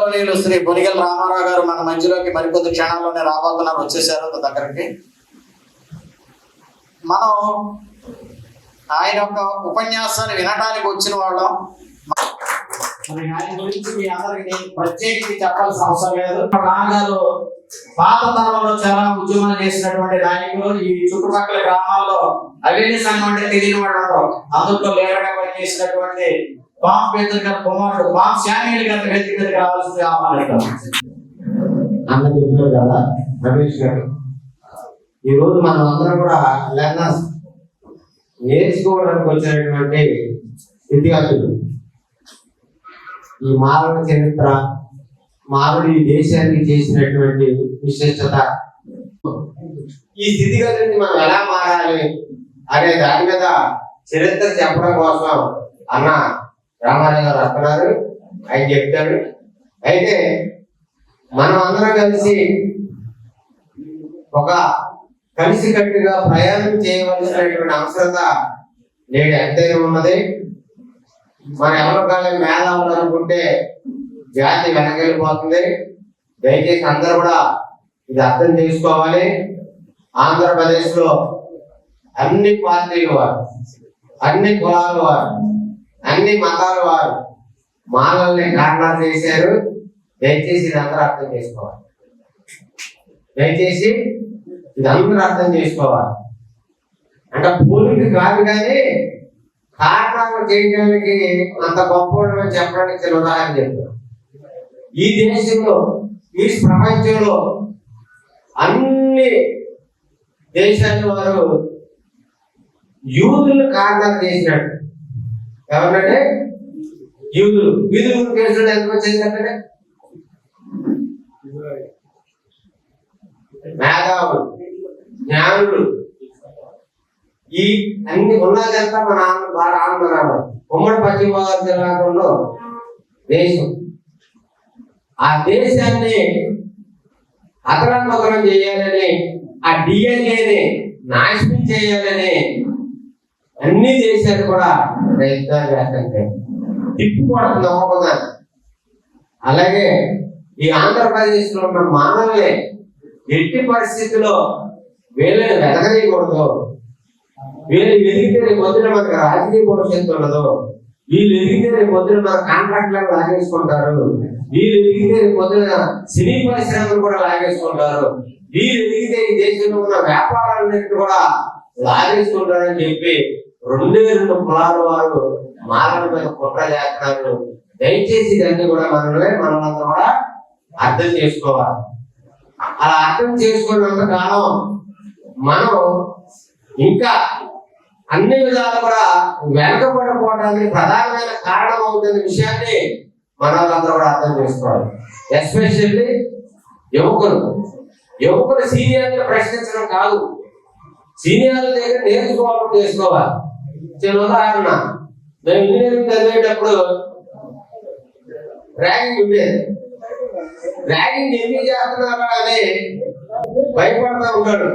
గౌరవనీయులు శ్రీ బొనిగెల రామారావు గారు మన మధ్యలోకి మరికొద్ది క్షణాల్లోనే రాబోతున్నారు, వచ్చేసారు దగ్గరికి. మనం ఆయన యొక్క ఉపన్యాసాన్ని వినడానికి వచ్చిన వాళ్ళం. ఆయన గురించి మీ అందరికి ప్రత్యేకించి చెప్పాల్సిన అవసరం లేదు. నాన్నగారు పాత తరంలో చాలా ఉద్యమాలు చేసినటువంటి నాయకులు. ఈ చుట్టుపక్కల గ్రామాల్లో అవేర్నెస్ సంఘం అంటే తెలియని వాళ్ళు ఉండరు. అందులో లేరగా పనిచేసినటువంటి పాం పేదర్ గారి కుమారుడు పాం శామ్యూల్ గారి వేదిక మీదకి రావాల్సింది ఆహ్వానిస్తాం. అన్న చెప్పారు కదా రమేష్ గారు, ఈరోజు మనం అందరం కూడా లెర్నర్స్, నేర్చుకోవడానికి వచ్చినటువంటి విద్యార్థులు. ఈ మానవ చరిత్ర, మానవుడు ఈ దేశానికి చేసినటువంటి విశిష్టత, ఈ స్థితిగతిని మనం ఎలా మారాలి అనే దాని మీద చరిత్ర చెప్పడం కోసం అన్న రామారావు గారు వస్తున్నారు. ఆయన చెప్తాడు. అయితే మనం అందరం కలిసి ఒక కలిసికట్టుగా ప్రయాణం చేయవలసినటువంటి అవసరత నేడు ఎంతైనా ఉన్నది. మన ఎవరి కాలం మేధావులు అనుకుంటే జాతి వెనకెళ్ళిపోతుంది. దయచేసి అందరూ కూడా ఇది అర్థం చేసుకోవాలి. ఆంధ్రప్రదేశ్ లో అన్ని పార్టీల వారు, అన్ని కులాల వారు, అన్ని మతాల వారు మానవుల్ని కారణాలు చేశారు. దయచేసి ఇది అందరూ అర్థం చేసుకోవాలి. దయచేసి ఇది అందరూ అర్థం చేసుకోవాలి. అంటే పూర్వీకి కాదు, కానీ కారణాలు చేయడానికి అంత గొప్ప చెప్పడానికి చిన్న ఉదాహరణ చెప్తారు. ఈ దేశంలో, ఈ ప్రపంచంలో అన్ని దేశాల వారు యూదులు కారణాలు చేసినట్టు. ఎవరంటే యూదులు. యూదులు కేసులు ఎంతమంది చేసినట్టే మేధావులు, జ్ఞానులు, ఈ అన్ని ఉన్నదంతా మన ఆంధ్ర ఉమ్మడి పశ్చిమ గోదావరి జిల్లాలో దేశం. ఆ దేశాన్ని అతరమతరం చేయాలని, ఆ డిఎన్ఏని నాశనం చేయాలని అన్ని దేశాలు కూడా ప్రయత్నాలు చేస్తుంటే తిప్పుకోవడం నమ్మకం. అలాగే ఈ ఆంధ్రప్రదేశ్ లో ఉన్న మానవులే ఎట్టి పరిస్థితుల్లో వీళ్ళని వెతకనీయకూడదు. వీళ్ళు ఎదిగితే రేపు పొద్దున మనకు రాజకీయ భవిష్యత్తు ఉండదు. వీళ్ళు ఎదిగితే రేపు పొద్దున మన కాంట్రాక్ట్లను లాగేసుకుంటారు. వీళ్ళు ఎదిగితే రేపు పొద్దున సినీ పరిశ్రమలు కూడా లాగేసుకుంటారు. వీళ్ళు ఎదిగితే ఈ దేశంలో ఉన్న వ్యాపారాలన్నింటినీ కూడా లాగేసుకుంటారని చెప్పి రెండు కులాల వారు మాలల మీద కుట్ర చేస్తున్నారు. దయచేసి ఇదన్నీ కూడా మనందరూ కూడా అర్థం చేసుకోవాలి. అలా అర్థం చేసుకున్నంత కాలం మనం ఇంకా అన్ని విధాలు కూడా వెనకబడిపోవడానికి ప్రధానమైన కారణం అవుతున్న విషయాన్ని మనలందరూ కూడా అర్థం చేసుకోవాలి. ఎస్పెషల్లీ యువకులు సీనియర్ని ప్రశ్నించడం కాదు, సీనియర్ల దగ్గర నేర్చుకోవాలి. చిన్న ఉదాహరణ, మేము ఇంజనీరింగ్ చదివేటప్పుడు ర్యాగింగ్ ఉండేది. ర్యాగింగ్ ఎందుకు చేస్తున్నారా అని భయపడతా ఉంటాడు.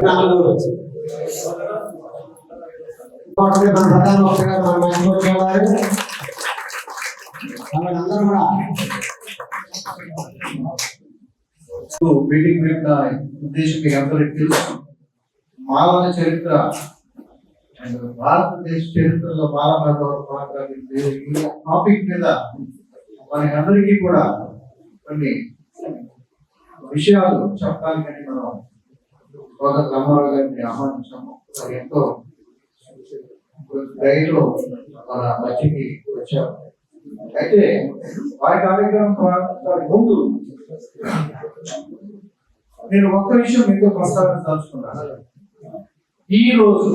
మీటింగ్ పెట్టిన ఉద్దేశం మీకు అందరికీ తెలుసు. మానవ చరిత్ర అండ్ భారతదేశ చరిత్రలో ఈ టాపిక్ మీద మనకి అందరికీ కూడా కొన్ని విషయాలు చెప్పడానికని మనం సోదరు రామారావు గారిని ఆహ్వానించాము. ఎంతో ధైర్యంలో మన మధ్యకి వచ్చారు. అయితే వారి కార్యక్రమం ప్రారంభించడానికి ముందు నేను ఒక్క విషయం మీతో ప్రస్తావించాల్సుకున్నాను. ఈ రోజు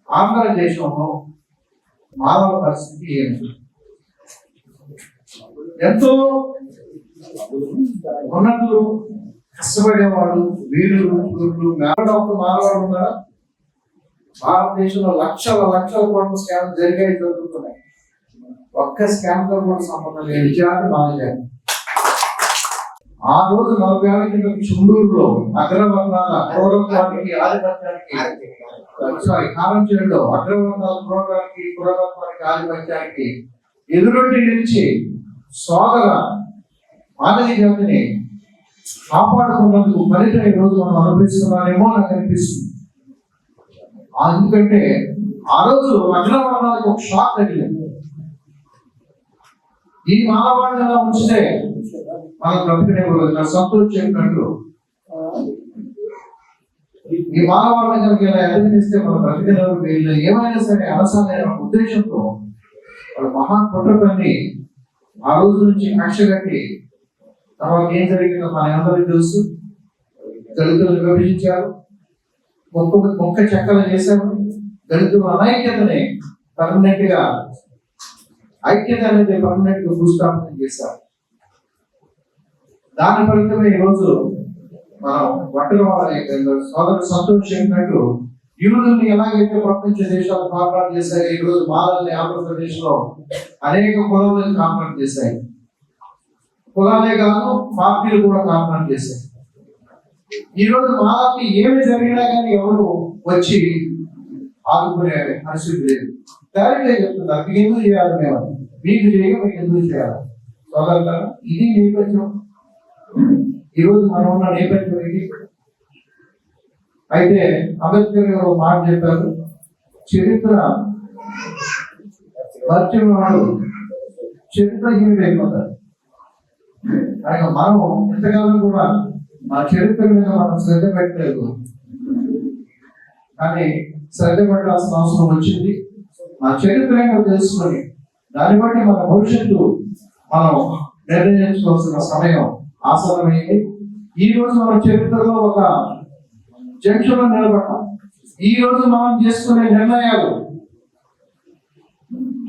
ఆంధ్రదేశంలో మానవ పరిస్థితి ఏమిటి? ఎంతో ఉన్నతులు, కష్టపడేవాళ్ళు, వీరులు, మానవాళ్ళు ఉన్నారా? భారతదేశంలో లక్షల కోట్ల స్కామ్ జరిగాయి, జరుగుతున్నాయి. ఒక్క స్కామ్ తో కూడా సంబంధం లేని జాతి మానవ జాతి. ఆ రోజు 40 ఏళ్ల కింద చుండూరులో అగ్రవర్ణాల క్రూరత్వానికి ఆధిపత్యానికి కారంచేడులో అగ్రవర్ణాల క్రూరత్వానికి ఆధిపత్యానికి ఎదురొడ్డి నిలిచి సోదర మానవ జాతిని కాపాడుకున్నందుకు ఫలితం ఈ రోజు మనం అనుభవిస్తున్నామేమో నాకు అనిపిస్తుంది. ఎందుకంటే ఆ రోజు అగ్రవర్ణాలకు ఒక షాక్ తగిలింది. ఈ మానవాడిని ఎలా ఉంచితే మనం బ్రతికనే సంతోషం చెప్పినట్టు ఈ మానవాడిని కనుక ఇలా ఎదిరిస్తే మనం బ్రతికలేరు, వీళ్ళు ఏమైనా సరే అనసాలైన ఉద్దేశంతో వాళ్ళు మహా కుట్రపన్ని ఆ రోజు నుంచి కక్ష కట్టి తర్వాత ఏం జరిగిందో మన అందరికీ తెలుసు. దళితులు విభజించారు, మొక్క చెక్కలు చేశారు, దళితుల అనైక్యతని పర్మనెంట్ గా ఐక్యత అనేది పర్మనెంట్ గా భూస్థాపన చేశారు. దాని ఫలితమే ఈరోజు మనం ఒంటరి సోదరు సంతోష్ చెప్పినట్టు యూదుల్ని ఎలాగైతే ప్రపంచ దేశాలు కాంట్రాక్ట్ చేశాయి, ఈ రోజు మాలల్ని ఆంధ్రప్రదేశ్ లో అనేక కులాలను కాంట్రాక్ట్ చేశాయి. కులాలే కాదు, పార్టీలు కూడా కాంట్రాక్ట్ చేశాయి. ఈ రోజు మాలకి ఏమి జరిగినా కానీ ఎవరు వచ్చి ఆదుకునే పరిస్థితి లేదు. డైరెక్ట్గా చెప్తున్నారు, మీకు ఎందుకు చేయాలి, మేము మీకు చేయగా మీకు ఎందుకు చేయాలి. సోదరులారా, ఇది నేపథ్యం. ఈరోజు మనం ఉన్న నేపథ్యం ఇది. అయితే అంబేద్కర్ గారు ఒక మాట చెప్పారు, చరిత్ర మర్చిన వాడు చరిత్రహీనుడు అయిపోతాడు. ఆయన మనం ఎంతకాలం కూడా మన చరిత్ర మీద మనం శ్రద్ధ పెట్టలేదు, కానీ శ్రద్ధ పెట్టాల్సిన అవసరం వచ్చింది. మన చరిత్ర ఏంటో తెలుసుకొని దాన్ని బట్టి మన భవిష్యత్తు మనం నిర్ణయించుకోవాల్సిన సమయం ఆసన్నమైంది. ఈ రోజు మన చరిత్రలో ఒక జంక్షన్ లో నిలబడ్డాం. ఈ రోజు మనం చేసుకునే నిర్ణయాలు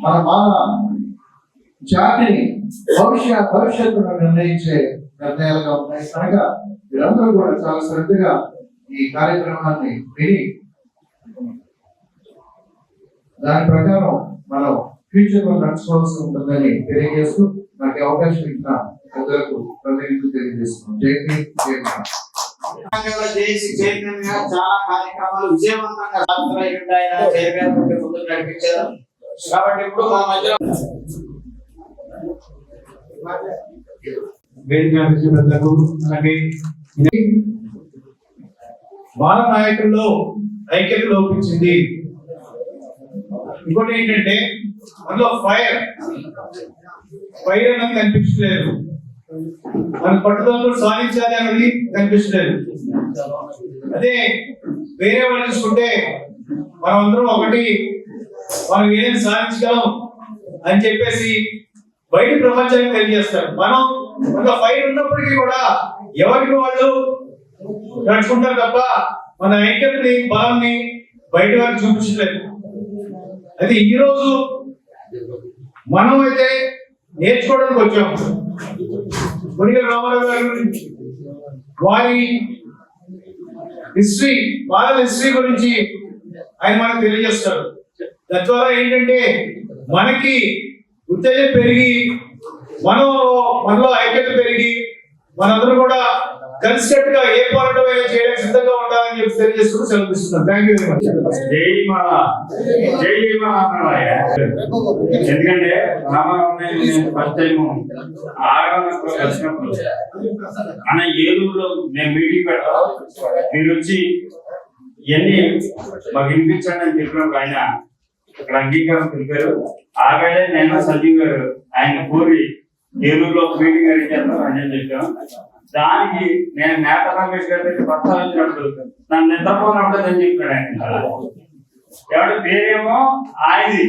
మన జాతిని భవిష్యత్తును నిర్ణయించే నిర్ణయాలుగా ఉన్నాయి. కనుక మీరందరూ కూడా చాలా శ్రద్ధగా ఈ కార్యక్రమాన్ని విని దాని ప్రకారం మనం ఫ్యూచర్ లో నడుచుకోవాల్సి ఉంటుందని తెలియజేస్తూ నాకు అవకాశం ఇచ్చిన అందరికీ ప్రజలకు తెలియజేస్తున్నాం. జై భీమ్, జై భారత్. చేసి చైతన్యంగా చాలా కార్యక్రమాలు విజయవంతంగా ముందుకు నడిపించారు. కాబట్టి ఇప్పుడు మా మధ్యలో బాల నాయకుల్లో ఐక్యత లోపించింది. ఇంకోటి ఏంటంటే అందులో ఫైర్ అనేది కనిపించలేదు. మన పట్టుదలలో సాధించాలి అనేది కనిపించలేదు. అదే వేరే వాళ్ళు చూసుకుంటే మనం అందరం ఒకటి, మనం ఏం సాధించగలం అని చెప్పేసి బయట ప్రపంచానికి తెలియజేస్తారు. మనలో ఫైర్ ఉన్నప్పటికీ కూడా ఎవరికి వాళ్ళు నడుచుకుంటారు తప్ప మన ఐక్యతని, బలాన్ని బయట వారికి చూపించలేదు. అయితే ఈరోజు మనం అయితే నేర్చుకోవడానికి వచ్చాము. కొనిగల రామారావు గారు వారి హిస్టరీ, వాళ్ళ హిస్టరీ గురించి ఆయన మనకు తెలియజేస్తారు. తద్వారా ఏంటంటే మనకి ఉత్తేజం పెరిగి మనలో ఐక్యత పెరిగి మనందరూ కూడా కలిసికట్టుగా ఏ పోరాటం అయినా చేయడానికి సిద్ధంగా ఉండాలని చెప్పి తెలియజేస్తూ సెలవుస్తున్నాను. Thank you very much. జై మాల, జై జై మాల. ఎందుకంటే రామారావు ఫస్ట్ టైం ఆగమనప్పుడు కలిసినప్పుడు మన ఏలూరులో మేము మీటింగ్ పెడతాం, మీరు వచ్చి ఇవన్నీ మాకు వినిపించండి అని చెప్పినప్పుడు ఆయన ఇక్కడ అంగీకారం తెలిపారు. ఆగడే నేను సంజీవ్ గారు ఆయన కోరి ఏలూరులో మీటింగ్ అరేంజ్ చేస్తాను అని చెప్పాను. దానికి నేను నేత రమేష్ గారి దగ్గర ప్రస్తావించినప్పుడు నన్ను నిద్రపోనప్పుడు అని చెప్పాడు ఆయన. ఎవరి పేరేమో ఆయనది,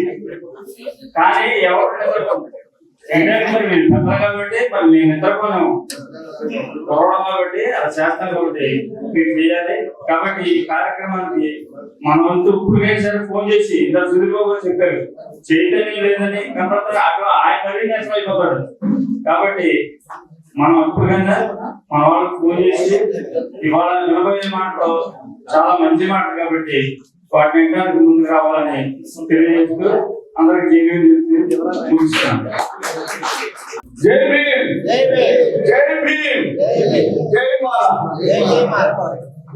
కానీ ఎవరు మరి మీరు నిద్ర కాబట్టి మరి మేము నిద్రపోలేము, కొరవడం కాబట్టి అలా చేస్తాం కాబట్టి మీరు చేయాలి. కాబట్టి ఈ కార్యక్రమానికి మన వంతు ఇప్పుడు సరే ఫోన్ చేసి ఇంత సుదీర్బాబు గారు చెప్పారు చైతన్యం లేదని కనపడతారు, అక్కడ ఆయన మరీ నేషనల్ అయిపోతాడు. కాబట్టి మనం ఎప్పుడుకైనా మన వాళ్ళకి ఫోన్ చేసి ఇవాళ వినబోయే మాటలు చాలా మంచి మాట కాబట్టి వాటిని వినడానికి ముందుకు రావాలని తెలియజేస్తూ అందరికి ముగిస్తాను. జై భీమ్, జై భీమ్, జై Mala.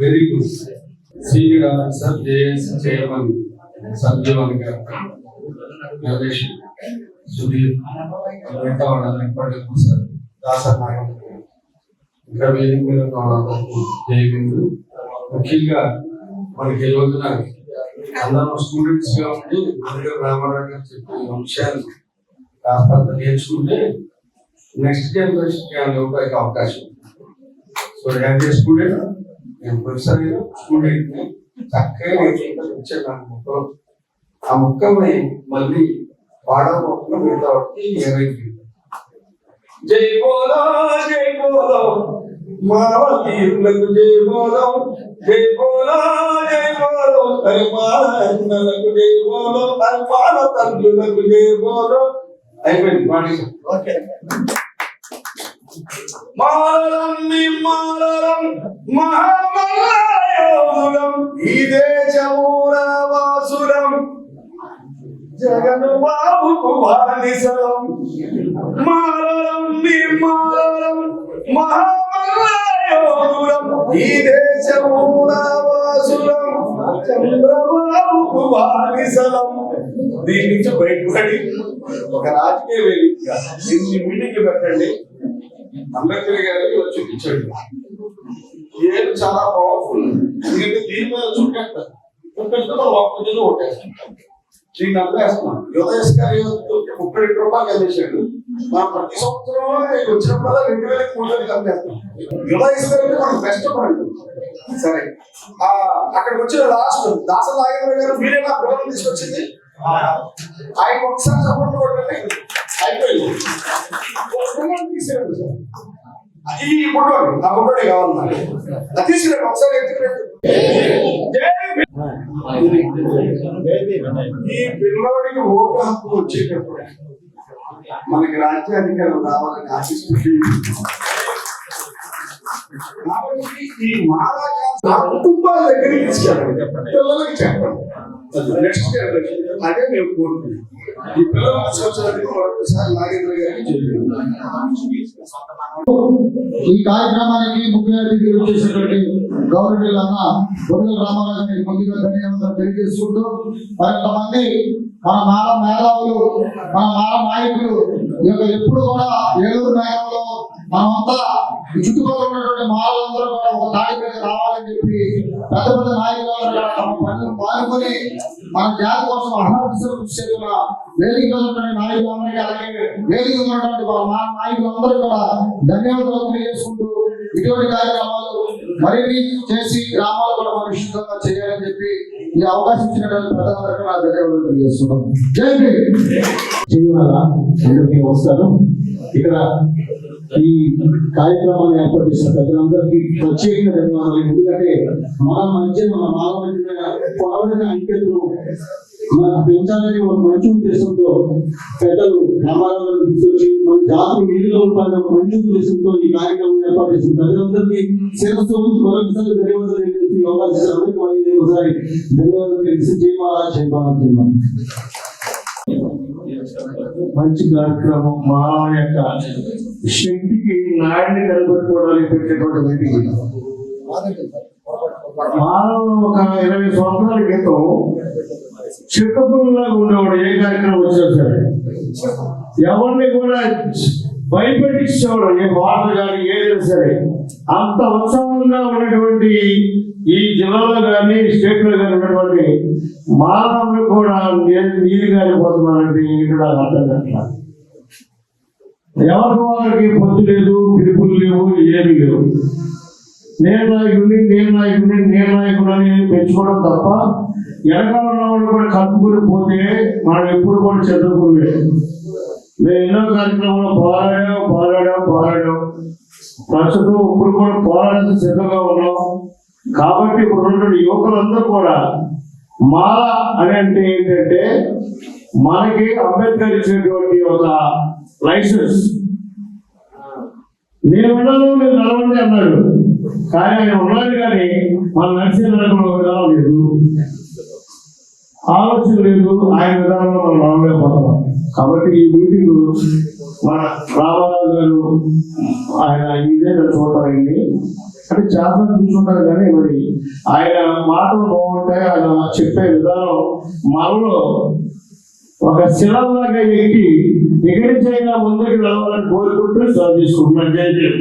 Very good. Senior officer JS chairman Sanjeevan గారు సుధీర్ మిగతా వాళ్ళని ఎప్పటికీ సార్ దాసర్ నాయకులు ఇంకా వేదిక మీద ఉన్న వాళ్ళందరికీ జయగిందు. ముఖ్యంగా మనకి ఈ రోజున అందరం స్టూడెంట్స్ గా ఉండి ముందుగా రామారావు గారు చెప్పే అంశాలు కాస్త నేర్చుకుంటే నెక్స్ట్ జనరేషన్ ఇవ్వడానికి అవకాశం. సో యాజ్ ఏ స్టూడెంట్ నేను ప్రొఫెసర్ స్టూడెంట్ ని చక్కగా వచ్చాను ముక్కలు ఆ ముక్కల్ని మళ్ళీ పాడకుండా మిగతా వాటికి ఏమైంది. జై బోలో మావతీరులకు జై బోలో పరిమాణకు జై బోలో పరిమాణ తండ్రులకు జై బోలో. అయిపోయింది పాడి. మారరం మహామల్లాయోధులం ఈ దేశమూల వాసులం జగను బాబుకు బానిసలం. మారరం మహామల్లాయోధులం ఈ దేశమూల వాసులం చంద్రబాబుకు బానిసలం. దీని నుంచి బయటపడి ఒక రాజకీయ వేదిక దీన్ని మీటింగ్ పెట్టండి. అంబేద్కర్ గారికి వచ్చి చూపించండి. ఏది చాలా పవర్ఫుల్. దీని మీద చుట్టేస్తారు ఓటేస్తాం. దీన్ని అమ్మేస్తున్నాం. యువదేశ్ గారి 32 రూపాయలు అందించాడు. మనం ప్రతి సంవత్సరం వచ్చినప్పుడల్లా 2000 3,000 అమ్మేస్తాం. యువదేశ్ గారి మనకు బెస్ట్ ఫ్రెండ్. సరే అక్కడికి వచ్చిన లాస్ట్ దాసరి నాగేంద్ర గారు మీరే నా పిల్లలు తీసుకొచ్చింది. ఆయన ఒకసారి సపోర్ట్ కొట్టండి. అయిపోయింది. ఈ ఫోటోలు నా ఫోటోని కావాలి. తీసుకురండి ఒకసారి ఎత్తుకురండి. ఈ పిల్లవాడికి ఓటు హక్కు వచ్చేటప్పుడు మనకి రాజ్యాధికారం రావాలని ఆశిస్తుంది. కాబట్టి ఈ మాలా కుటుంబాల దగ్గరికి తీసుకెళ్ళండి. పిల్లలకి చెప్పండి. నెక్స్ట్ జనరేషన్ అదే మేము కోరుకుంటున్నాం. ఈ పిల్లలు తీసుకొచ్చడానికి ఒకసారి నాగేంద్ర గారికి ఈ కార్యక్రమానికి ముఖ్య అతిథిగా చేసినటువంటి గౌరవనీయులు అన్న బొరుగల రామారావు గారికి ముందుగా ధన్యవాదాలు తెలియజేసుకుంటూ మరింతమంది మన మాల మేధావులు మన మాల నాయకులు ఎప్పుడు కూడా ఏలూరు నగరంలో మనమంతా చుట్టుపక్కల ఉన్నటువంటి మాలందరూ కూడా ఒక తాడి మీద రావాలని చెప్పి పెద్ద పెద్ద నాయకులందరూ కూడా తమ పనులను పాల్గొని మన జాతి కోసం అహర్నిశలు కృషి చేస్తున్న వేదిక ఉన్నటువంటి నాయకులందరికీ అలాగే వేదిక ఉన్నటువంటి మా నాయకులందరూ కూడా ధన్యవాదాలు తెలియజేసుకుంటూ ఇటువంటి కార్యక్రమాలు మరిన్ని చేసి గ్రామాలు కూడా మన విషయంగా చేయాలని చెప్పి ఈ అవకాశం ఇచ్చినటువంటి ప్రజలందరికీ నా ధన్యవాదాలు తెలియజేస్తున్నాం. జై అందరికీ నమస్కారం. ఇక్కడ ఈ కార్యక్రమాన్ని ఏర్పాటు చేసిన పెద్దలందరికీ ప్రత్యేకంగా ధన్యవాదాలు. ఎందుకంటే మన మధ్య మన మాల మధ్య పొరవడిన ఐక్యతను మనకు పెంచాలని ఒక మంచి ఉద్దేశంతో పెద్దలు రామారావు తీసుకొచ్చి మన జాతి నీళ్ళలో పడిన ఒక మంచి ఉద్దేశంతో ఈ కార్యక్రమం ఏర్పాటు చేసిన పెద్దలందరికీ శిరస్సు మరొకసారి ధన్యవాదాలు తెలియజేసి అవకాశం అందరికీ మళ్ళీ ఒకసారి ధన్యవాదాలు తెలిసి జై మాలా జై మాలా జై మాలా. మంచి కార్యక్రమం మానవ యొక్క శక్తికి నాడిని నిలబెట్టుకోవడానికి పెట్టేటువంటి మీటింగ్. మానవ ఒక 20 సంవత్సరాల క్రితం చిత్తపుల్లాగా ఉండేవాడు. ఏ కార్యక్రమం వచ్చినా సరే ఎవరిని కూడా భయపెట్టించేవాడు. ఏ వార్త కానీ ఏదైనా సరే అంత ఉత్సాహంగా ఉన్నటువంటి ఈ జిల్లాలో కానీ స్టేట్ లో కానీ ఉన్నటువంటి మానవులు కూడా నీరు గారిపోతున్నారంటే ఏంటో నాకు అర్థం కావట్లేదు. ఎవరికి వారికి పొత్తు లేదు, పిలుపులు లేవు, ఏమీ లేవు. నేను నాయకుడు అని పెంచుకోవడం తప్ప వెనకాల ఉన్నవాళ్ళు కూడా కలుపుకుని పోతే మనం ఎప్పుడు కూడా చదువుకునే. మేము ఎన్నో కార్యక్రమంలో పోరాడాం. ప్రస్తుతం ఇప్పుడు కూడా పోరాడాల్సిన సిద్ధంగా ఉన్నాం. కాబట్టి ఇప్పుడు ఉన్నటువంటి యువకులందరూ కూడా మాల అని అంటే ఏంటంటే మనకి అంబేద్కర్ ఇచ్చినటువంటి ఒక లైసెన్స్. నేను నడవండి అన్నాడు, కానీ ఆయన ఉన్నాడు కానీ మన నడిచే నడకలో విధానం లేదు, ఆలోచన లేదు, ఆయన విధానంలో మనం నడవలేకపోతున్నాం. కాబట్టి ఈ మీటింగ్ మన రామారావు గారు ఆయన ఇదే చూడటం అంటే చాలా చూసుకుంటారు. కానీ మరి ఆయన మాటలు బాగుంటాయి, ఆయన చెప్పే విధానం మనలో ఒక శిలలాగా ఎక్కి ఎగిరించైనా ముందుకు వెళ్ళాలని కోరుకుంటూ సెలవు తీసుకుంటున్నాను. జై భీమ్.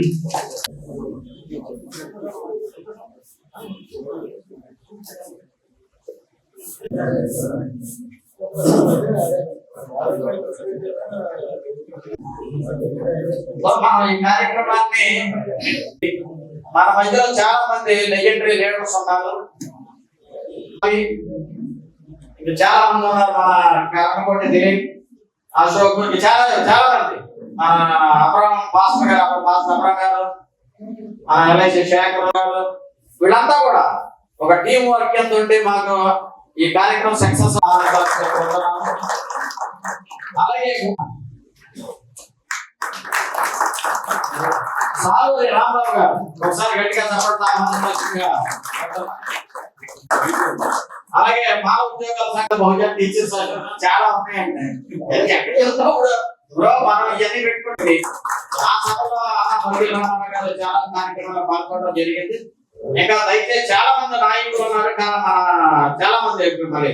మనం ఈ కార్యక్రమాన్ని మన మధ్యలో చాలా మంది లెజెండరీ లీడర్స్ ఉన్నారు. ఇంకా చాలా మంది ఉన్నారు. మన కర్మకోటి దిలీప్, అశోక్, చాలా చాలా మంది, మన అబ్రహం భాస్కర్ గారు, అబ్రహం గారు, ఎల్ఐసి శేఖర్ గారు, వీళ్ళంతా కూడా ఒక టీం వర్క్ కింద ఉండి మాకు ఈ కార్యక్రమం సక్సెస్. అలాగే సాలూరి రాంబాబు గారు, ఒకసారి గట్టిగా చెప్పట్లా. అలాగే మా ఉద్యోగాల సంఘ బహుజన టీచర్స్ చాలా ఉన్నాయండి. ఎక్కడికి వెళ్తా కూడా మనం ఇవన్నీ పెట్టుకుంటే ఆ సభలో గారు చాలా కార్యక్రమాలు పాల్గొనడం జరిగింది. ఇంకా దయచేసి చాలా మంది నాయకులు ఉన్నారు. చాలా మంది మరి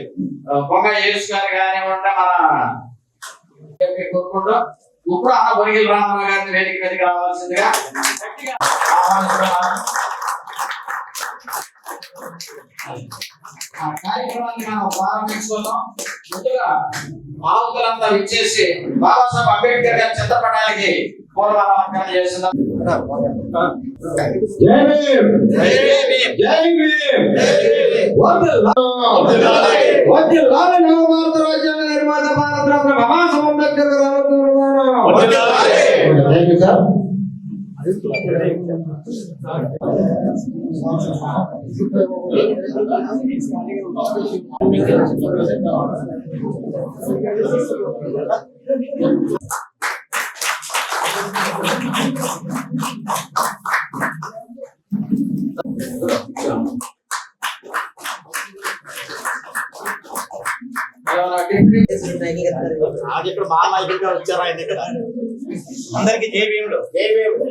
పొంగ యేసు గారు కానివ్వండి, మన కోరుకుంటూ ఇప్పుడు అన్న బొరిగిల రామారావు గారిని వేదిక మీదకి రావాల్సిందిగా గట్టిగా ఆహ్వానిస్తున్నాను. ఆ కార్యక్రమాన్ని మనం ప్రారంభించుకున్నాం. ముందుగా ఆవులంతా విచ్చేసి బాబాసాహెబ్ అంబేద్కర్ గారి చిత్రపటానికి పూలమాలకరణ చేస్తున్నాం. జై భీమ్. జై భీమ్. వర్ధిల్లాలి నవభారత రాజ్యాంగ నిర్మాత భారతరత్న బాబాసాహెబ్ అంబేద్కర్ గారు. Thank you sir. అది ఇప్పుడు మా నాయకుడిగా వచ్చారు ఆయన ఇక్కడ. అందరికి జై భీముడు. జై భీముడు.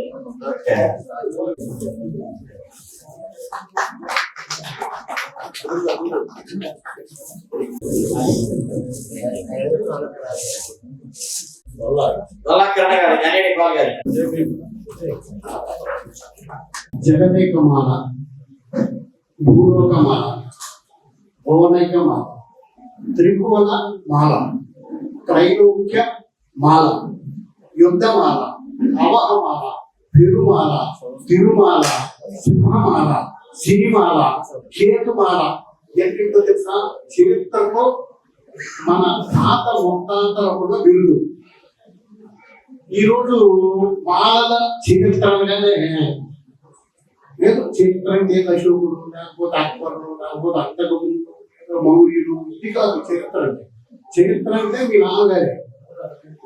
జగదేకమాల, భూలోకమాల, భువనైకమాల, త్రిభువన మాల, త్రైలోక్య మాల, యుద్ధమాల, అవహమాల, పెరుమాల, తిరుమాల, సింహమాల, సిరిమాల, కేతుమాల. ఎంతో తెలుసా? చరిత్రలో మన తాత ముత్తాతల కూడా బిరుదు. ఈరోజు మాలల చరిత్ర అనగానే లేదు, చరిత్ర అంటే అశోకుడు, లేకపోతే అక్బరుడు, లేకపోతే అంతకుడు, మౌర్యుడు, ఇది కాదు చరిత్ర అంటే. చరిత్ర అంటే మీ నాన్నగారి,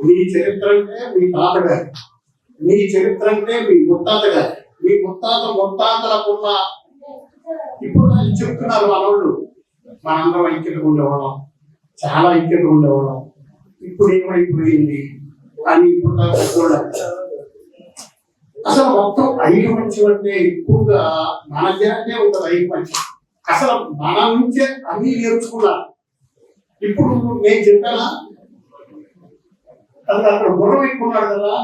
మీ చరిత్ర అంటే మీ తాతగారి, మీ చరిత్ర అంటే మీ ముత్తాత గారి, మీ ముత్తాతలకున్న. ఇప్పుడు చెప్తున్నారు మనోళ్ళు, మనందరం ఐక్యతగా ఉండేవాళ్ళం, చాలా ఐక్యతగా ఉండేవాళ్ళం, ఇప్పుడు ఏమైపోయింది అని ఇప్పుడు అసలు మొత్తం ఐకమత్యం అంటే ఎక్కువగా మన జనకే ఉంటుంది. ఐకమత్యం అసలు మన నుంచే అన్ని నేర్చుకున్నారు. ఇప్పుడు నేను చెప్పానా, అక్కడ గుర్రం ఎక్కున్నాడు కదా,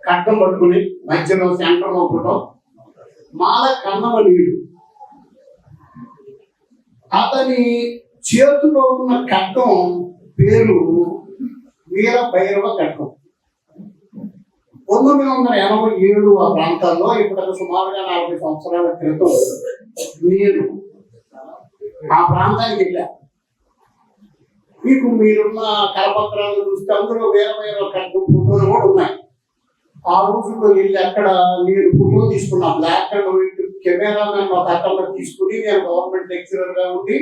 కట్టం పట్టుకుని మధ్యలో సెంటర్లో పుట్టం, మాల కన్నమనీయుడు. అతని చేతిలో ఉన్న కట్టం పేరు వీర భైరవ కట్టం. 1987 ఆ ప్రాంతాల్లో, ఇప్పుడు సుమారుగా 40 సంవత్సరాల క్రితం నేను ఆ ప్రాంతానికి వెళ్ళా. మీకు మీరున్న కరపత్రాలు చూస్తే అందులో వేరే వేరే కట్టం ఫోటోలు కూడా ఉన్నాయి. ఆ రోజుల్లో వెళ్ళి అక్కడ నేను ఫోటో తీసుకున్నా. బ్లాక్ అండ్ వైట్ కెమెరామెన్ ఒక అతను తీసుకుని నేను గవర్నమెంట్ లెక్చరర్ గా ఉండి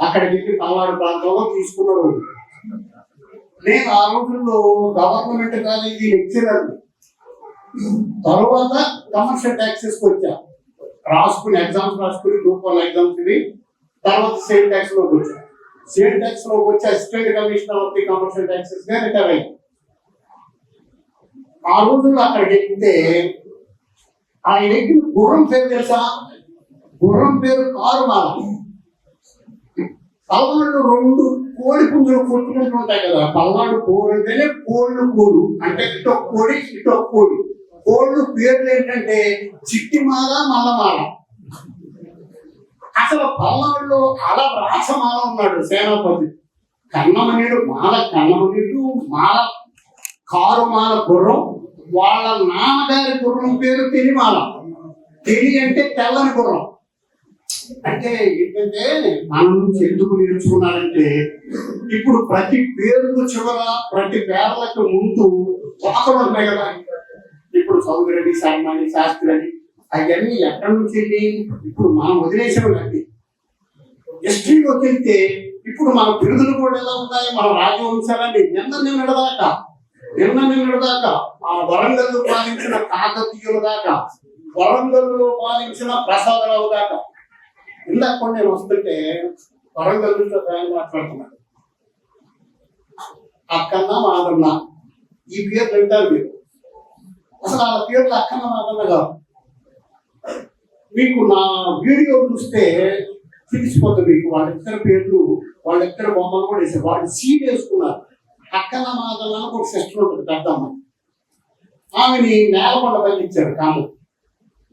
అక్కడికి వెళ్ళి పల్నాడు ప్రాంతంలో తీసుకున్న రోజు. నేను ఆ రోజుల్లో గవర్నమెంట్ కాలేజీ లెక్చరర్, తర్వాత కమర్షియల్ ట్యాక్సెస్ వచ్చా, రాసుకుని ఎగ్జామ్స్ రాసుకుని గ్రూప్ 1 ఎగ్జామ్స్ ఇవి. తర్వాత సేల్ ట్యాక్స్ లోకి వచ్చా. సేల్ ట్యాక్స్ లోకి వచ్చి assistant commissioner of the commercial taxes గా రిటైర్ అయ్యి. ఆ రోజుల్లో అక్కడికి వెళ్తే ఆయన ఎక్కిన గుర్రం పేరు తెలుసా? గుర్రం పేరు కారుమాల. 11 2 కోడి పుంజులు కొట్టుకుంటూ ఉంటాయి కదా, పల్నాడు కోడి అంటేనే కోళ్ళు అంటే ఇటో కోడి ఇటో కోడి. కోళ్ళు పేర్లు ఏంటంటే చిట్టిమాల, మల్లమాల. అసలు పల్నాడులో అలా రాసమాల ఉన్నాడు సేనాపతి. కన్నమనేడు మాల, కన్నమనేడు మాల, కారుమాల గుర్రం. వాళ్ళ నాన్నగారి గుర్రం పేరు తెలిమాల. తెలి అంటే తెల్లని గుర్రం. అంటే ఏంటంటే మనం ఎందుకు నేర్చుకున్నారంటే ఇప్పుడు ప్రతి పేరుకు చివర, ప్రతి పేర్లకు ముందు తోకలు ఉన్నాయి కదా. ఇప్పుడు సౌదరెడ్డి, సామాని, శాస్త్రి అని అవన్నీ ఎక్కడి నుంచి వెళ్ళి ఇప్పుడు మనం వదిలేసేవాళ్ళండి. హిస్టరీలోకి వెళ్తే ఇప్పుడు మన బిరుదులు కూడా ఎలా ఉన్నాయి, మన రాజవంశాలన్నీ నిన్నటి దాకా ఆ వరంగల్లో పాలించిన కాకతీయుల దాకా, వరంగల్లో పాలించిన ప్రసాదరావు దాకా. ఇందాక కొన్ని నేను వస్తుంటే వరంగల్ నుంచి మాట్లాడుతున్నాను. అక్కన్న మాదన్న ఈ పేర్లు వింటారు మీరు. అసలు ఆ పేర్లు అక్కన్న మాదన్న కాదు. మీకు నా వీడియో చూస్తే తెలిసిపోతుంది మీకు. వాళ్ళిద్దరు పేర్లు, వాళ్ళిద్దరు బొమ్మలు కూడా వేసారు. వాళ్ళు సీడ్ వేసుకున్నారు. అక్కన్న మాదన్న ఒక సిస్టర్ ఉంటుంది, పెద్ద అమ్మాయి. ఆమెని నేలకొండపల్లి ఇచ్చారు. కాము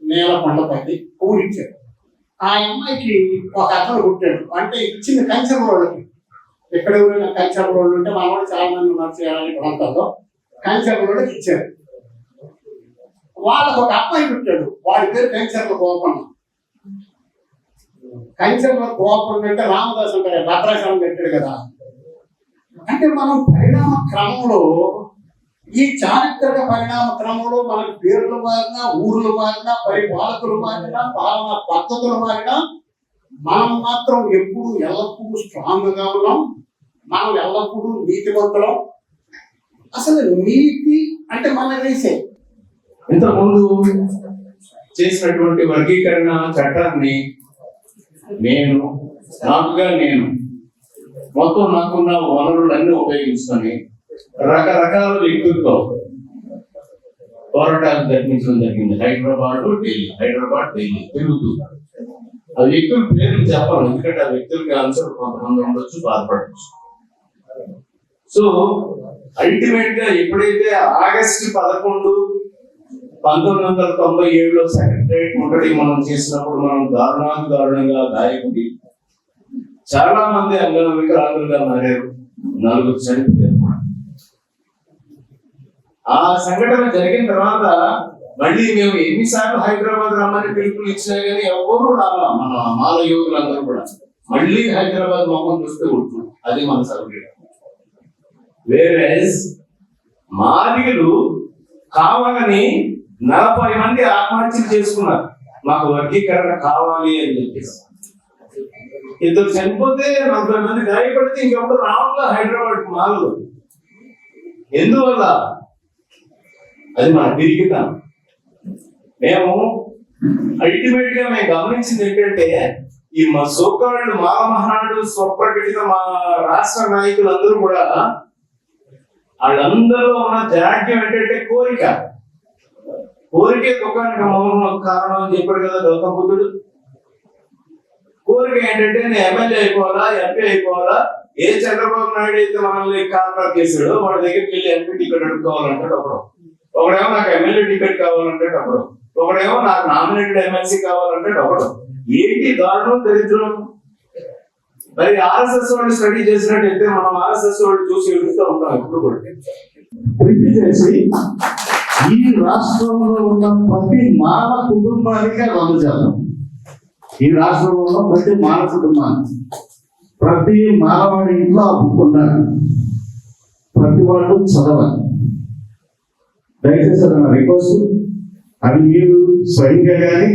నేలకొండపల్లి ఊరిచ్చారు. ఆ అమ్మాయికి ఒక అతను పుట్టాడు. అంటే ఇచ్చింది కంచెల వాళ్ళకి. ఎక్కడ ఎవరైనా కంచెల వాళ్ళు ఉంటే మన వాళ్ళు చాలా మంది ఉన్నారు చేయాలని ప్రాంతాల్లో. కంచెల వాళ్ళకి ఇచ్చారు. వాళ్ళకు ఒక అబ్బాయి పుట్టాడు. వాడి పేరు కంచెల గోపన్న. కంచెల గోపన్న అంటే రామదాస్ అంటారు, భద్రాచలం పెట్టాడు కదా. అంటే మనం పరిణామ క్రమంలో, ఈ చారిత్రక పరిణామ క్రమంలో మనకు పేర్లు మారినా, ఊర్లు మారినా, పరిపాలకులు మారినా, పాలనా పద్ధతులు మారినా, మనం మాత్రం ఎప్పుడు ఎల్లప్పుడూ స్ట్రాంగ్ గా ఉన్నాం. మనం ఎల్లప్పుడూ నీతివంతులం. అసలు నీతి అంటే మన రేసే. ఇంతకుముందు చేసినటువంటి వర్గీకరణ చట్టాన్ని నేను మొత్తం నాకున్న వనరులన్నీ ఉపయోగించుకొని రకరకాల వ్యక్తులతో పోరాటాలు జరిపించడం జరిగింది. హైదరాబాద్ ఢిల్లీ తిరుగుతూ. ఆ వ్యక్తుల పేర్లు చెప్పాలి, ఎందుకంటే ఆ వ్యక్తులకి ఆన్సర్ కొంతమంది ఉండొచ్చు, బాధపడచ్చు. సో అల్టిమేట్ గా ఎప్పుడైతే ఆగస్టు 11, 1997లో సెక్రటరేట్ ముట్టడి మనం చేసినప్పుడు మనం దారుణంగా గాయపడి చాలా మంది వికలాంగులుగా మారారు. 4 చనిపోయారు. ఆ సంఘటన జరిగిన తర్వాత మళ్ళీ మేము ఎన్నిసార్లు హైదరాబాద్ రమ్మని పిలుపులు ఇచ్చినా కానీ ఎవరు రాలా. మన మాల యోగులందరూ కూడా మళ్ళీ హైదరాబాద్ మొహం చూస్తే ఉంటుంది. అది మన సౌకర్యం. వేరే మాదిగలు కావాలని 40 మంది ఆత్మహత్యలు చేసుకున్నారు. మాకు వర్గీకరణ కావాలి అని చెప్పేసి. 2 చనిపోతే 40 మంది గాయపడితే ఇంకెప్పుడు రావాలా హైదరాబాద్ మాలలు. ఎందువల్ల? అది మన తిరిగితాం. మేము అల్టిమేట్ గా మేము గమనించింది ఏంటంటే, ఈ మా సోకాళ్ళు మాల మహానాడు స్వప్రకటిత మా రాష్ట్ర నాయకులందరూ కూడా వాళ్ళందరూ ఉన్న జాడ్యం ఏంటంటే కోరికే దుఃఖానికి మౌనం కారణం అని చెప్పాడు కదా గౌతమ బుద్ధుడు. కోరిక ఏంటంటే నేను ఎమ్మెల్యే అయిపోవాలా, ఎంపీ అయిపోవాలా. ఏ చంద్రబాబు నాయుడు అయితే మనల్ని కాంట్రాక్ట్ చేశాడో వాడి దగ్గరికి వెళ్ళి ఎంపీ టికెట్ అడుక్కోవాలంటాడు ఒకడేమో నాకు ఎమ్మెల్యే టికెట్ కావాలంటాడు ఒకడేమో నాకు నామినేటెడ్ ఎమ్మెల్సీ కావాలంటాడు ఏంటి దారుణం, దరిద్రం. మరి ఆర్ఎస్ఎస్ వాళ్ళు స్టడీ చేసినట్టయితే మనం ఆర్ఎస్ఎస్ వాళ్ళు చూసి ఎదుగుతూ ఉంటాం ఎప్పుడు కూడా. చేసి ఈ రాష్ట్రంలో ఉన్న ప్రతి మాల కుటుంబానికి అందజేద్దాం. ఈ రాష్ట్రంలో ఉన్న ప్రతి మాల కుటుంబానికి, ప్రతి మానవాడి ఇంట్లో ఆ బుక్ ఉండాలి. ప్రతి వాళ్ళు చదవాలి. దయచేసి అది నా రిక్వెస్ట్. అది మీరు స్వయంగా కానీ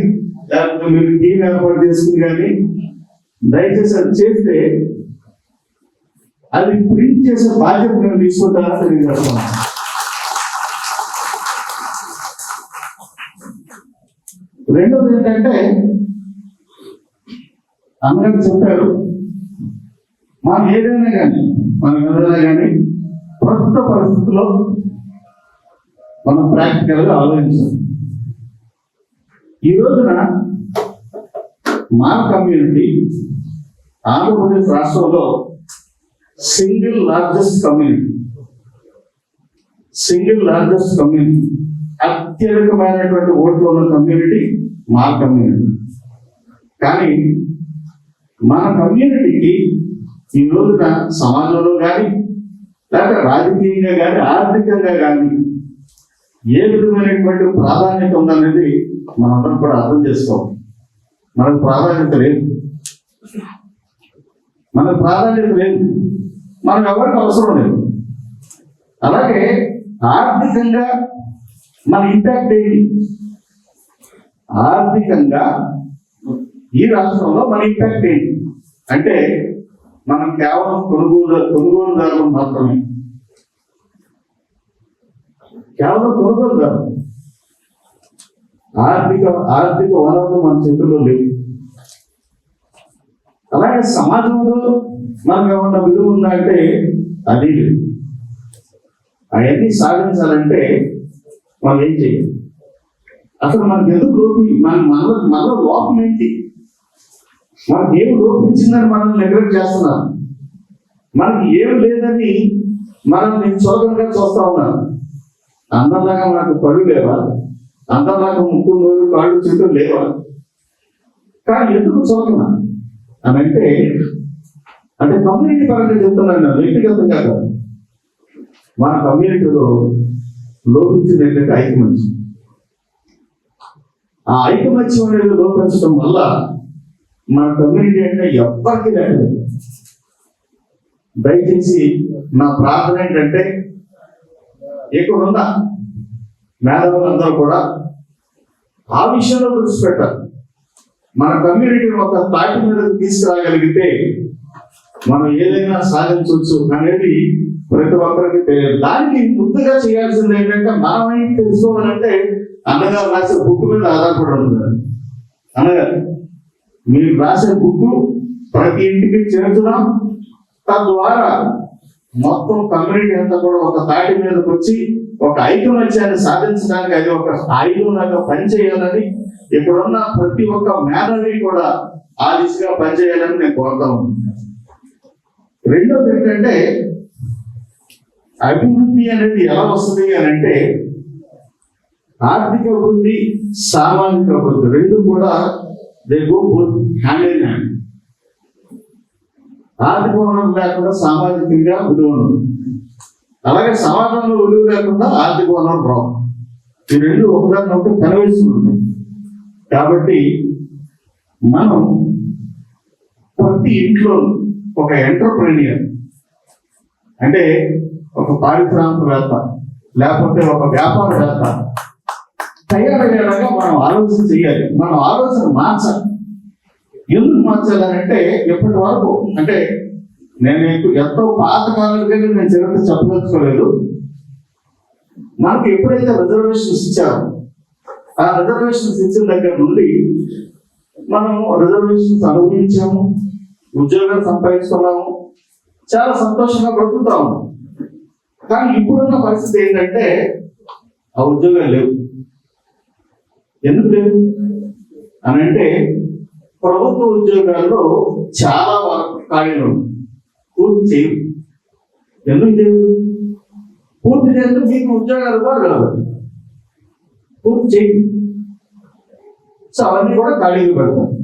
లేకపోతే మీరు టీం ఏర్పాటు చేసుకుని కానీ దయచేసి అది చేస్తే అది ప్రింట్ చేసే బాధ్యత నేను తీసుకుంటానని తెలియజేస్తున్నాను. రెండోది ఏంటంటే, అన్నగారు చెప్పారు, మనం ఏదైనా కానీ ప్రస్తుత పరిస్థితుల్లో మనం ప్రాక్టికల్ గా ఆలోచించాలి. ఈ రోజున మాల కమ్యూనిటీ ఆంధ్రప్రదేశ్ రాష్ట్రంలో సింగిల్ లార్జెస్ట్ కమ్యూనిటీ, అత్యధికమైనటువంటి ఓట్లు ఉన్న కమ్యూనిటీ మా కమ్యూనిటీ. కానీ మన కమ్యూనిటీకి ఈ రోజున సమాజంలో కానీ లేకపోతే రాజకీయంగా కానీ ఆర్థికంగా కానీ ఏ విధమైనటువంటి ప్రాధాన్యత ఉందనేది మనందరం కూడా అర్థం చేసుకోవాలి. మనకు ప్రాధాన్యత లేదు, మనం ఎవరికి అవసరం లేదు. అలాగే ఆర్థికంగా మన ఇంపాక్ట్ ఏంటి? ఆర్థికంగా ఈ రాష్ట్రంలో మన ఇంపాక్ట్ ఏంటి అంటే మనం కేవలం కొనుగోలుదారులు మాత్రమే, కేవలం కొనుగోలుదారు. ఆర్థిక వనరులు మన చేతుల్లో లేవు. అలాగే సమాజంలో మనకు ఏమన్నా విలువ ఉందంటే అది లేదు. అవన్నీ సాధించాలంటే మనం ఏం చేయాలి? అసలు మనకి ఎందుకు మన లోపం ఏంటి? మనకి ఏమి లోపించిందని మనం నెగ్లెక్ట్ చేస్తున్నాం. మనకి ఏమి లేదని నేను చులకనగా చూస్తా ఉన్నాను. అందరిలాగా మనకు కళ్ళు లేవా? అందరిలాగా ముక్కు, నోరు, కాళ్ళు, చేతులు లేవా? కానీ ఎందుకు చులకన అని అంటే కమ్యూనిటీ పరంగా చెప్తున్నాను, వ్యక్తిగతంగా కాదు. మన కమ్యూనిటీలో లోపించింది ఏంటంటే ఐకమత్యం. ఆ ఐకమత్యం అనేది లోపించడం వల్ల మన కమ్యూనిటీ అంటే ఎవ్వరికి లేదు. దయచేసి నా ప్రార్థన ఏంటంటే ఇక్కడున్న మేధావులందరూ కూడా ఆ విషయంలో దృష్టి పెట్టాలి. మన కమ్యూనిటీని ఒక తాటి మీద తీసుకురాగలిగితే మనం ఏదైనా సాధించవచ్చు అనేది ప్రతి ఒక్కరికి తెలియదు. దానికి ముందుగా చేయాల్సింది ఏంటంటే మనం ఏంటి తెలుసుకోవాలంటే అన్నగారు రాసే బుక్ మీద ఆధారపడి ఉంటుంది. అన్నగారు మీరు రాసే బుక్ ప్రతి ఇంటికి చేర్చుదాం. తద్వారా మొత్తం కమ్యూనిటీ అంతా కూడా ఒక తాటి మీదకి వచ్చి ఒక ఐకమత్యాన్ని సాధించడానికి అది ఒక ఆయుధంలాగా పనిచేయాలని ఇక్కడున్న ప్రతి ఒక్క మేధావి కూడా ఆ దిశగా పనిచేయాలని నేను కోరుతా ఉన్నాను. రెండోది ఏంటంటే అభివృద్ధి అనేది ఎలా వస్తుంది అని అంటే ఆర్థిక అభివృద్ధి, సామాజిక అభివృద్ధి రెండు కూడా they go both hand in hand. ఆర్థిక వనరు లేకుండా సామాజికంగా విలువ ఉండదు. అలాగే సమాజంలో విలువ లేకుండా ఆర్థిక వనరు రావు. ఈ రెండు ఒకదాన్ని కనిపిస్తున్నాయి. కాబట్టి మనం ప్రతి ఇంట్లో ఒక ఎంటర్ప్రెన్యూర్ అంటే ఒక పారిశ్రామికవేత్త లేకపోతే ఒక వ్యాపారవేత్త తయారయ్యేలాగా మనం ఆలోచన చేయాలి. మనం ఆలోచన మార్చాలి. ఎందుకు మార్చాలంటే ఎప్పటి వరకు అంటే నేను ఎంతో పాతకాలంగా నేను చరిత్ర చెప్పదలుచుకోలేదు. మనకు ఎప్పుడైతే రిజర్వేషన్స్ ఇచ్చారో ఆ రిజర్వేషన్స్ ఇచ్చిన దగ్గర నుండి మనము రిజర్వేషన్స్ అనుభవించాము, ఉద్యోగాలు సంపాదించుకున్నాము, చాలా సంతోషంగా బ్రతుకుతాము. కానీ ఇప్పుడున్న పరిస్థితి ఏంటంటే ఆ ఉద్యోగాలు లేవు. ఎందుకు లేవు అని అంటే ప్రభుత్వ ఉద్యోగాల్లో చాలా వరకు ఖాళీలు పూర్తి చేయరు. ఎందుకు చేయరు? పూర్తి చేస్తే మీకు ఉద్యోగాలు ఇవ్వాలి కాబట్టి పూర్తి చేయరు. సో అవన్నీ కూడా ఖాళీలు పెడతారు.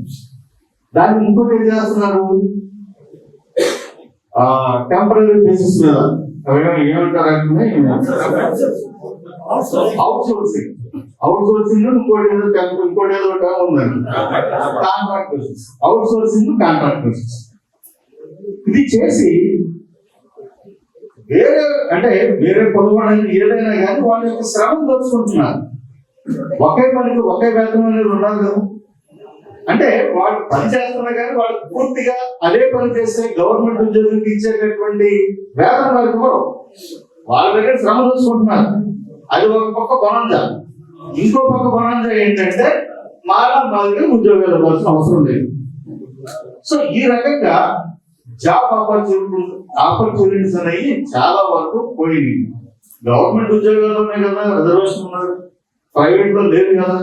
దాన్ని ఇంకోటి ఏం చేస్తున్నారు, టెంపరీ బేసిస్ మీద ఏమంటారంటే అవుట్ సోర్సింగ్ ఇంకోటి ఏదో ఉందండి, contract basis, out sourcing, contract basis. ఇది చేసి వేరే పొలవడానికి ఏదైనా కానీ వాళ్ళ యొక్క శ్రమం దోచుకుంటున్నారు. ఒకే పనికి ఒకే వేతనం అనేది ఉండాలి కదా. అంటే వాళ్ళు పని చేస్తున్నా కానీ వాళ్ళు పూర్తిగా అదే పని చేస్తే గవర్నమెంట్ ఉద్యోగులకు ఇచ్చేటటువంటి వేతనం వాళ్ళకి ఇవ్వరు. వాళ్ళ దగ్గర శ్రమ దోచుకుంటున్నారు. అది ఒక పక్క బొనంజా. ఇంకో పక్క బొనంజా ఏంటంటే మాదిరి ఉద్యోగాలు ఇవ్వాల్సిన అవసరం లేదు. సో ఈ రకంగా జాబ్ ఆపర్చునిటీస్ అనేవి చాలా వరకు పోయింది. గవర్నమెంట్ ఉద్యోగాలు ఉన్నాయి కదా, రిజర్వేషన్ ఉన్నారు, ప్రైవేట్ లో లేదు కదా.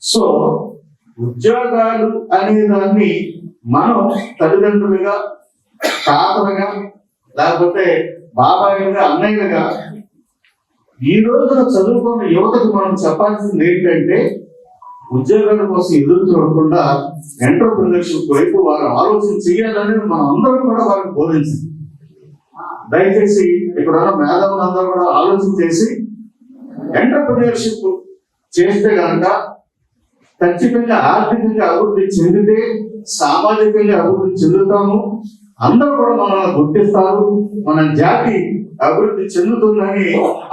సో ఉద్యోగాలు అనే దాన్ని మనం తల్లిదండ్రులుగా, తాతలుగా లేకపోతే బాబాయిలుగా అన్నయ్యలుగా ఈ రోజున చదువుకున్న యువతకు మనం చెప్పాల్సింది ఏంటంటే ఉద్యోగాల కోసం ఎదురు చూడకుండా ఎంటర్‌ప్రెన్యూర్‌షిప్ వైపు వారు ఆలోచన చేయాలని మనం అందరం కూడా వారికి బోధించాలి. దయచేసి ఇక్కడ ఉన్న మేధావులందరూ కూడా ఆలోచన చేసి ఎంటర్‌ప్రెన్యూర్‌షిప్ చేస్తే కనుక ఖచ్చితంగా ఆర్థికంగా అభివృద్ధి చెందితే సామాజికంగా అభివృద్ధి చెందుతాము. అందరూ కూడా మనల్ని గుర్తిస్తారు, మన జాతి అభివృద్ధి చెందుతుందని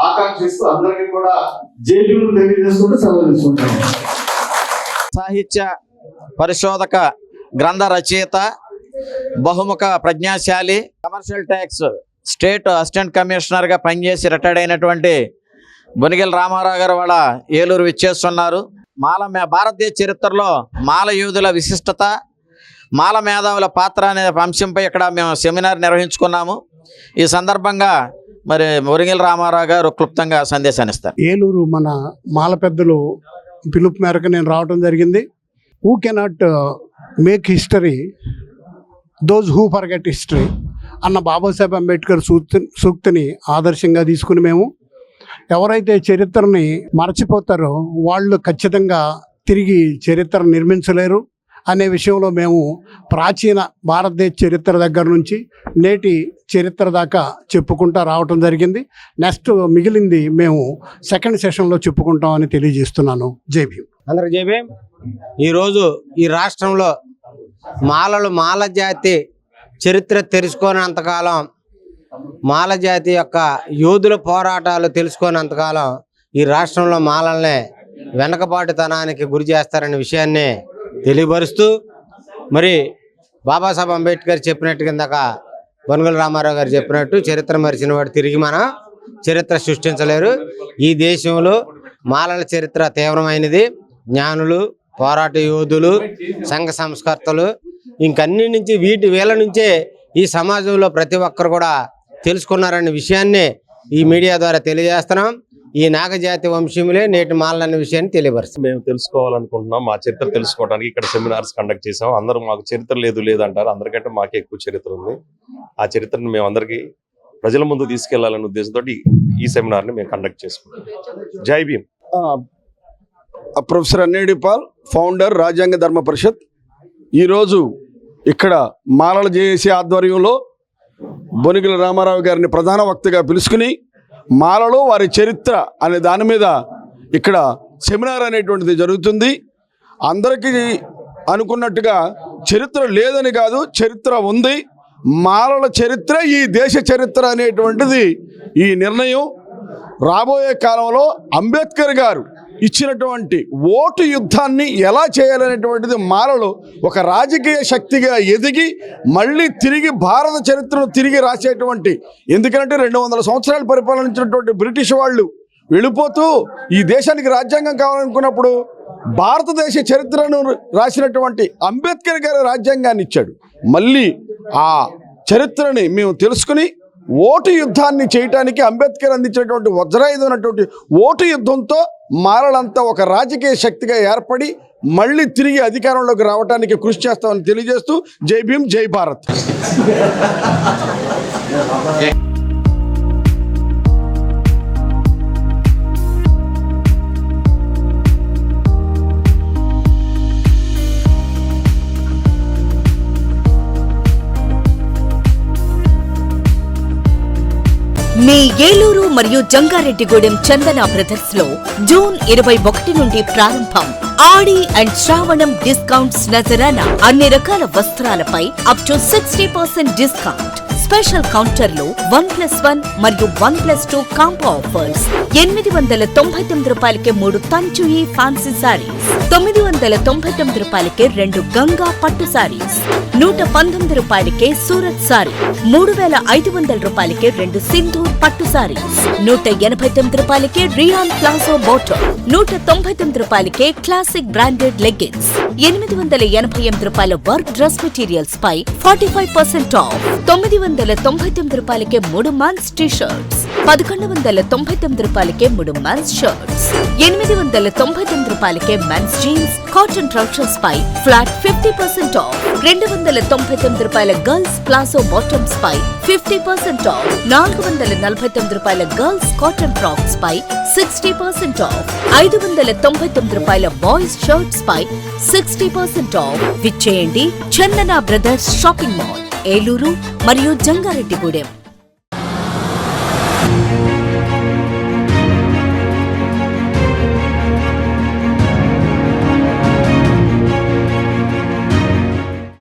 ఆకాంక్షిస్తూ అందరికీ కూడా జైలు తెలియజేసుకుంటూ సెలవు తీసుకుంటాము. సాహిత్య పరిశోధక, గ్రంథ రచయిత, బహుముఖ ప్రజ్ఞాశాలి, కమర్షియల్ ట్యాక్స్ స్టేట్ అసిస్టెంట్ కమిషనర్గా పనిచేసి రిటైర్డ్ అయినటువంటి బొనిగెల రామారావు గారు వాళ్ళ ఏలూరు విచ్చేస్తున్నారు. భారతదేశ చరిత్రలో మాల యోధుల విశిష్టత, మాల మేధావుల పాత్ర అనే అంశంపై ఇక్కడ మేము సెమినార్ నిర్వహించుకున్నాము. ఈ సందర్భంగా మరి బొనిగెల రామారావు గారు క్లుప్తంగా సందేశాన్ని ఇస్తారు. ఏలూరు మన మాల పెద్దలు పిలుపు మేరకు నేను రావడం జరిగింది. Who cannot make history those who forget history అన్న బాబాసాహెబ్ అంబేద్కర్ సూక్తిని ఆదర్శంగా తీసుకుని మేము ఎవరైతే చరిత్రని మరచిపోతారో వాళ్ళు ఖచ్చితంగా తిరిగి చరిత్ర నిర్మించలేరు అనే విషయంలో మేము ప్రాచీన భారతదేశ చరిత్ర దగ్గర నుంచి నేటి చరిత్ర దాకా చెప్పుకుంటూ రావటం జరిగింది. నెక్స్ట్ మిగిలింది మేము సెకండ్ సెషన్లో చెప్పుకుంటామని తెలియజేస్తున్నాను. జై భీమ్. అందరికి జై భీమ్. ఈరోజు ఈ రాష్ట్రంలో మాల జాతి చరిత్ర తెలుసుకోనంతకాలం, మాల జాతి యొక్క యోధుల పోరాటాలు తెలుసుకోనంతకాలం ఈ రాష్ట్రంలో మాలల్ని వెనకబాటుతనానికి గురి చేస్తారనే విషయాన్ని తెలియపరుస్తూ, మరి బాబాసాహెబ్ అంబేద్కర్ చెప్పినట్టు కిందక బొనిగెల రామారావు గారు చెప్పినట్టు చరిత్ర మరిచిన వాడు తిరిగి మన చరిత్ర సృష్టించలేరు. ఈ దేశంలో మాలల చరిత్ర తీవ్రమైనది. జ్ఞానులు, పోరాట యోధులు, సంఘ సంస్కర్తలు ఇంకన్ని నుంచి వీళ్ళ నుంచే ఈ సమాజంలో ప్రతి ఒక్కరు కూడా తెలుసుకున్నారనే విషయాన్ని ఈ మీడియా ద్వారా తెలియజేస్తున్నాం. ఈ నాగజాతి వంశీయులే నేటి మాలన్న విషయాన్ని తెలియపరుస్తాం. మేము తెలుసుకోవాలనుకుంటున్నాం. మా చరిత్ర తెలుసుకోవడానికి ఇక్కడ సెమినార్స్ కండక్ట్ చేసాం. అందరూ మాకు చరిత్ర లేదు అంటారు. అందరికంటే మాకే ఎక్కువ చరిత్ర ఉంది. ఆ చరిత్రను మేము అందరికీ ప్రజల ముందు తీసుకెళ్లాలనే ఉద్దేశంతో ఈ సెమినార్ని మేము కండక్ట్ చేసుకుంటాం. జై భీమ్. ప్రొఫెసర్ అన్నేడి పాల్, ఫౌండర్ రాజ్యాంగ ధర్మ పరిషత్. ఈరోజు ఇక్కడ మాలల జేఏసీ ఆధ్వర్యంలో బొనిగెల రామారావు గారిని ప్రధాన వక్తగా పిలుచుకుని మాలలో వారి చరిత్ర అనే దాని మీద ఇక్కడ సెమినార్ అనేటువంటిది జరుగుతుంది. అందరికీ అనుకున్నట్టుగా చరిత్ర లేదని కాదు, చరిత్ర ఉంది. మాలల చరిత్ర ఈ దేశ చరిత్ర అనేటువంటిది ఈ నిర్ణయం. రాబోయే కాలంలో అంబేద్కర్ గారు ఇచ్చినటువంటి ఓటు యుద్ధాన్ని ఎలా చేయాలనేటువంటిది మాలలు ఒక రాజకీయ శక్తిగా ఎదిగి మళ్ళీ తిరిగి భారత చరిత్రను తిరిగి రాసేటువంటి, ఎందుకంటే 200 సంవత్సరాలు పరిపాలించినటువంటి బ్రిటిష్ వాళ్ళు వెళ్ళిపోతూ ఈ దేశానికి రాజ్యాంగం కావాలనుకున్నప్పుడు భారతదేశ చరిత్రను రాసినటువంటి అంబేద్కర్ గారి రాజ్యాంగాన్ని ఇచ్చాడు. మళ్ళీ ఆ చరిత్రని మేము తెలుసుకుని ఓటు యుద్ధాన్ని చేయటానికి అంబేద్కర్ అందించినటువంటి వజ్రాయుధమైనటువంటి ఓటు యుద్ధంతో మాలలంతా ఒక రాజకీయ శక్తిగా ఏర్పడి మళ్ళీ తిరిగి అధికారంలోకి రావడానికి కృషి చేస్తామని తెలియజేస్తూ జై భీమ్, జై భారత్. మీ ఏలూరు మరియు జంగారెడ్డిగూడెం చందన బ్రదర్స్ లో జూన్ 21 నుండి ప్రారంభం. ఆడి అండ్ శ్రావణం డిస్కౌంట్స్ నజరానా. అన్ని రకాల వస్త్రాలపై అప్ టు 60% డిస్కౌంట్. స్పెషల్ కౌంటర్లో 1+1 మరియు 1+2 కాంబో ఆఫర్స్. 899 రూపాయలకే 3 తంచుయి ఫ్యాన్సీ సారీస్, 999 రూపాయలకే 2 గంగా పట్టు సారీస్, 119 రూపాయలకే సూరత్ సారీ, 3500 రూపాయలకే 2 సింధూర్ పట్టు సారీస్, 189 రూపాయలకే రియాన్ ప్లాజో బోటం, 199 రూపాయలకే క్లాసిక్ బ్రాండెడ్ లెగ్గిన్స్, 888 రూపాయల వర్క్ డ్రెస్ మెటీరియల్స్ పై 45% ఆఫ్, 999 రూపాయలకే 3 మెన్స్ టీ షర్ట్స్, 1199 రూపాయలకే 3 మెన్స్ షర్ట్స్, 899 రూపాయలకే బ్రాండ్స్ జీన్స్, కాటన్ ట్రౌజర్స్ పై ఫ్లాట్ 50% ఆఫ్. 299 రూపాయల గర్ల్స్ ప్లాజో బాటమ్స్ పై 50% ఆఫ్. 449 రూపాయల గర్ల్స్ కాటన్ ఫ్రాక్స్ పై 60% ఆఫ్. 599 రూపాయల బాయ్స్ షర్ట్స్ పై 60% ఆఫ్. విచ్చేయండి Chandana Brothers shopping mall, Eluru మరియు జంగారెడ్డిగూడెం.